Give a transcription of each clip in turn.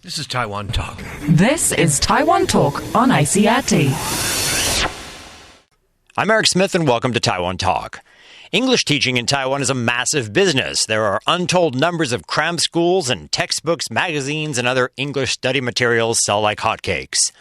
This is Taiwan Talk. This is Taiwan Talk on ICRT. I'm Eric Smith, and welcome to Taiwan Talk. English teaching in Taiwan is a massive business. There are untold numbers of cram schools, and textbooks, magazines, and other English study materials sell like hotcakes.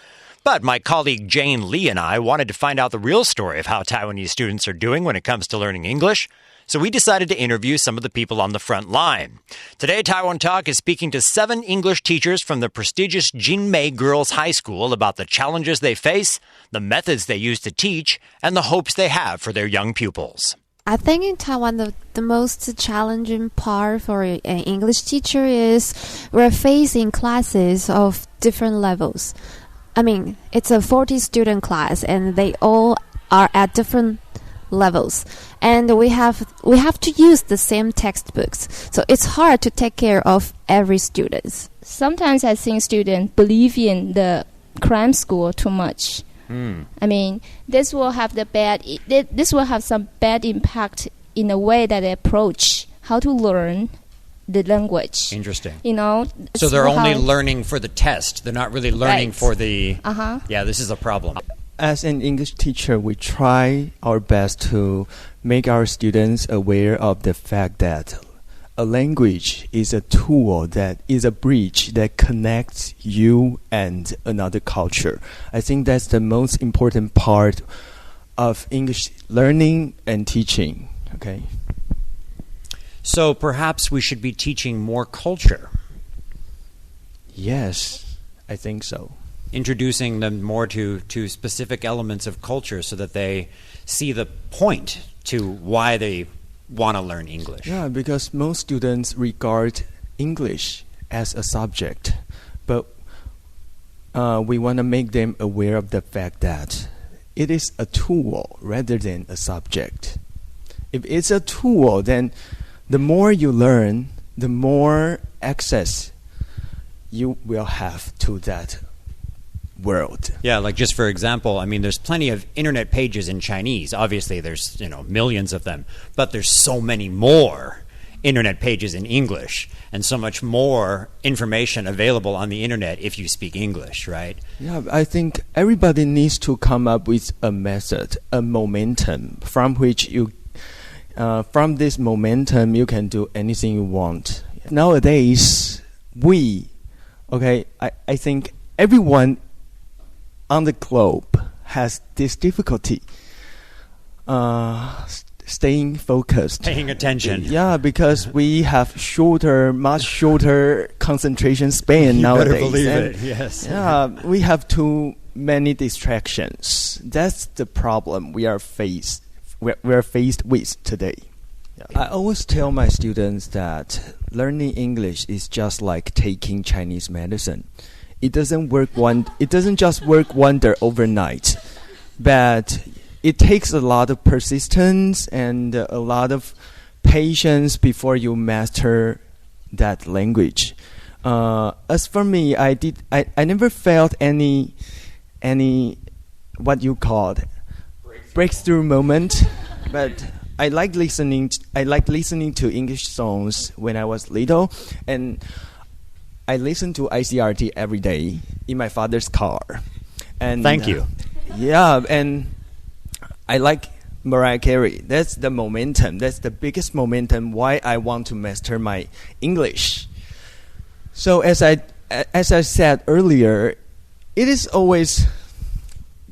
But my colleague Jane Lee and I wanted to find out the real story of how Taiwanese students are doing when it comes to learning English, so we decided to interview some of the people on the front line. Today, Taiwan Talk is speaking to 7 English teachers from the prestigious Jinmei Girls High School about the challenges they face, the methods they use to teach, and the hopes they have for their young pupils. I think in Taiwan, the most challenging part for an English teacher is we're facing classes of different levels. I mean, it's a 40-student class, and they all are at different levels. And we have to use the same textbooks. So it's hard to take care of every student. Sometimes I think students believe in the cram school too much. I mean, this will have some bad impact in the way that they approach how to learn the language. Interesting. You know, so they're only learning for the test. They're not really learning for the. Yeah, this is a problem. As an English teacher, we try our best to make our students aware of the fact that a language is a tool, that is a bridge that connects you and another culture. I think that's the most important part of English learning and teaching. Okay. So perhaps we should be teaching more culture. Yes, I think so. Introducing them more to specific elements of culture so that they see the point to why they want to learn English. Yeah, because most students regard English as a subject, but we want to make them aware of the fact that it is a tool rather than a subject. If it's a tool, then the more you learn, the more access you will have to that world. Yeah, like just for example, I mean, there's plenty of internet pages in Chinese. Obviously, there's millions of them, but there's so many more internet pages in English, and so much more information available on the internet if you speak English, right? Yeah, I think everybody needs to come up with a method, a momentum from which you, from this momentum, you can do anything you want. Nowadays, I think everyone on the globe has this difficulty staying focused, paying attention. Yeah, because we have much shorter concentration span you nowadays. Better believe it. Yes. Yeah, we have too many distractions. That's the problem we are faced with today. Yeah. I always tell my students that learning English is just like taking Chinese medicine. It doesn't just work wonder overnight, but it takes a lot of persistence and a lot of patience before you master that language. As for me, I never felt any what you called breakthrough moment, but I like listening to English songs when I was little, and I listen to ICRT every day in my father's car. And thank you. Yeah, and I like Mariah Carey. That's the momentum. That's the biggest momentum why I want to master my English. So as I said earlier, it is always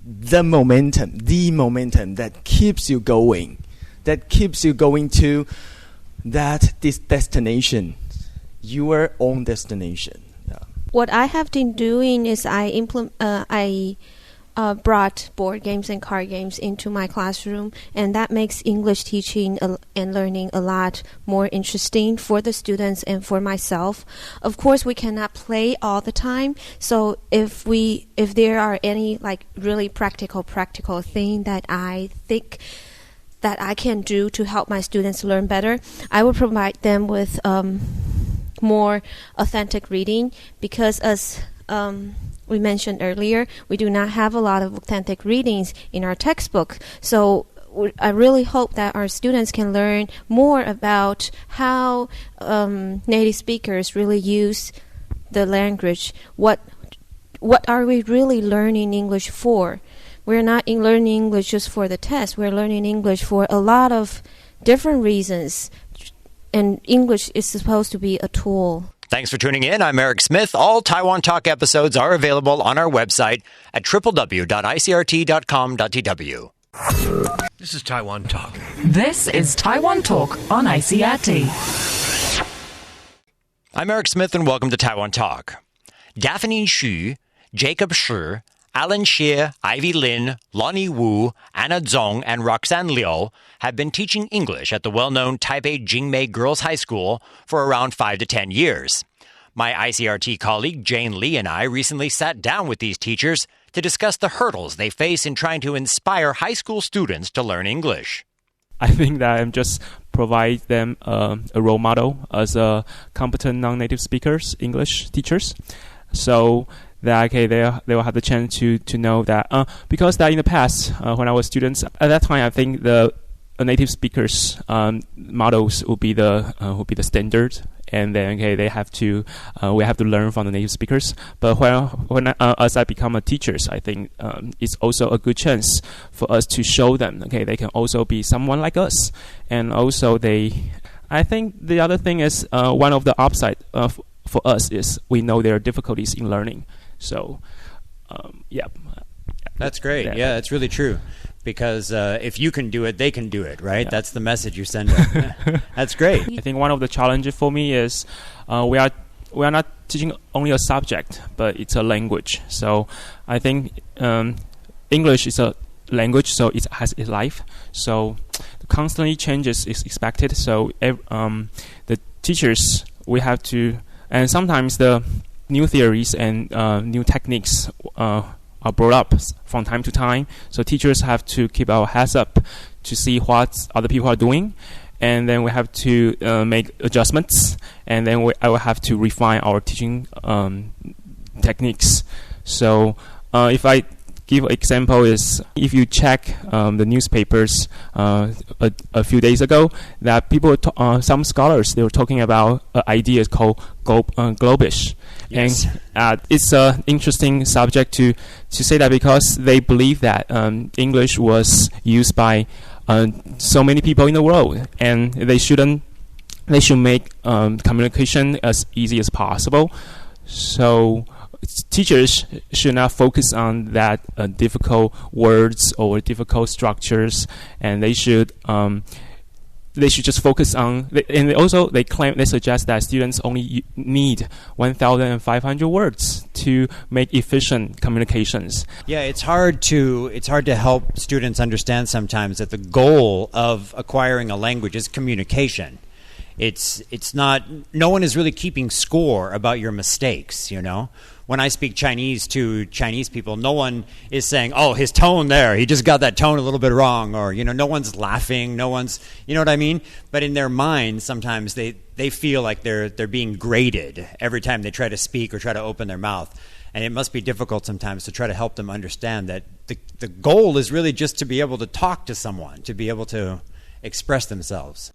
the momentum that keeps you going, to this destination. Your own destination. Yeah. What I have been doing is I brought board games and card games into my classroom, and that makes English teaching and learning a lot more interesting for the students and for myself. Of course, we cannot play all the time, so if there are any like really practical thing that I think that I can do to help my students learn better, I will provide them with more authentic reading, because as we mentioned earlier, we do not have a lot of authentic readings in our textbook. So I really hope that our students can learn more about how native speakers really use the language, what are we really learning English for? We're not learning English just for the test. We're learning English for a lot of different reasons. And English is supposed to be a tool. Thanks for tuning in. I'm Eric Smith. All Taiwan Talk episodes are available on our website at www.icrt.com.tw. This is Taiwan Talk. This is Taiwan Talk on ICRT. I'm Eric Smith, and welcome to Taiwan Talk. Daphne Xu, Jacob Shi, Alan Xie, Ivy Lin, Lonnie Wu, Anna Zong, and Roxanne Liu have been teaching English at the well-known Taipei Jingmei Girls High School for around 5 to 10 years. My ICRT colleague Jane Lee and I recently sat down with these teachers to discuss the hurdles they face in trying to inspire high school students to learn English. I think that I'm just provide them a role model as a competent non-native speakers, English teachers. So that they will have the chance to know that because that in the past when I was students at that time I think the native speakers models would be the standard, and then they have to we have to learn from the native speakers. But as I become a teacher, I think it's also a good chance for us to show them they can also be someone like us, and also I think the other thing is one of the upside for us is we know there are difficulties in learning. So, yeah. That's great. Yeah, it's really true. Because if you can do it, they can do it, right? Yeah. That's the message you send them. That's great. I think one of the challenges for me is we are not teaching only a subject, but it's a language. So I think English is a language, so it has a life. So constantly changes is expected. So the teachers, we have to, and sometimes the new theories and new techniques are brought up from time to time. So teachers have to keep our heads up to see what other people are doing, and then we have to make adjustments, and then I will have to refine our teaching techniques. So if I give an example is if you check the newspapers a few days ago, that people some scholars they were talking about ideas called globish. Yes. And it's an interesting subject to say that because they believe that English was used by so many people in the world, and they should make communication as easy as possible. So teachers should not focus on that difficult words or difficult structures, and they should just focus on. And they suggest that students only need 1,500 words to make efficient communications. Yeah, it's hard to help students understand sometimes that the goal of acquiring a language is communication. It's not. No one is really keeping score about your mistakes. When I speak Chinese to Chinese people, no one is saying, "Oh, his tone there, he just got that tone a little bit wrong," or no one's laughing, no one's, you know what I mean? But in their minds, sometimes they feel like they're being graded every time they try to speak or try to open their mouth, and it must be difficult sometimes to try to help them understand that the goal is really just to be able to talk to someone, to be able to express themselves.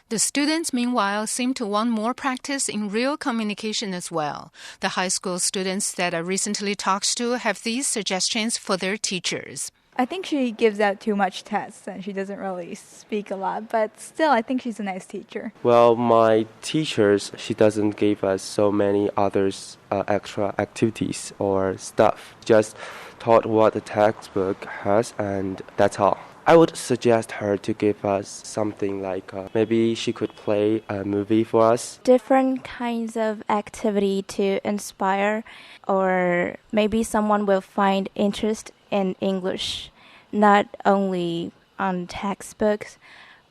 The students, meanwhile, seem to want more practice in real communication as well. The high school students that I recently talked to have these suggestions for their teachers. I think she gives out too much tests and she doesn't really speak a lot, but still I think she's a nice teacher. Well, my teachers, she doesn't give us so many others extra activities or stuff. Just taught what the textbook has, and that's all. I would suggest her to give us something like maybe she could play a movie for us. Different kinds of activity to inspire, or maybe someone will find interest in English, not only on textbooks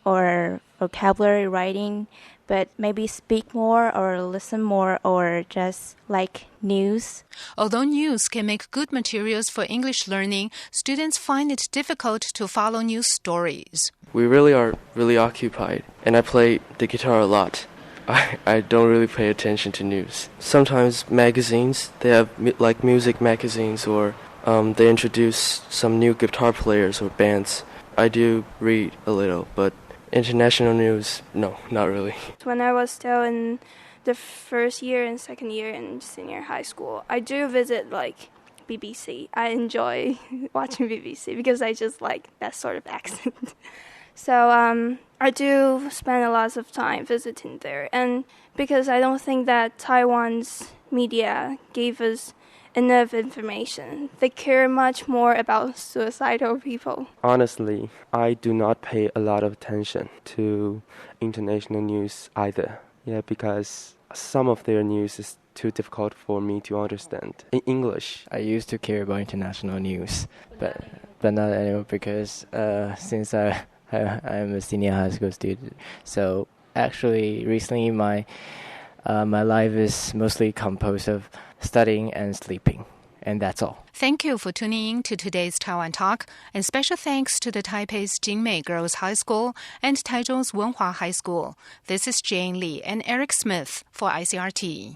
or vocabulary writing, but maybe speak more or listen more or just like news. Although news can make good materials for English learning, students find it difficult to follow news stories. We really are really occupied, and I play the guitar a lot. I don't really pay attention to news. Sometimes magazines, they have like music magazines, or they introduce some new guitar players or bands. I do read a little, but international news, no, not really. When I was still in the first year and second year in senior high school, I do visit like BBC. I enjoy watching BBC because I just like that sort of accent. So I do spend a lot of time visiting there, and because I don't think that Taiwan's media gave us enough information. They care much more about suicidal people. Honestly, I do not pay a lot of attention to international news either. Yeah, because some of their news is too difficult for me to understand in English. I used to care about international news, but not anymore because since I'm a senior high school student. So actually, recently my life is mostly composed of studying and sleeping, and that's all. Thank you for tuning in to today's Taiwan Talk, and special thanks to the Taipei's Jingmei Girls High School and Taichung's Wenhua High School. This is Jane Lee and Eric Smith for ICRT.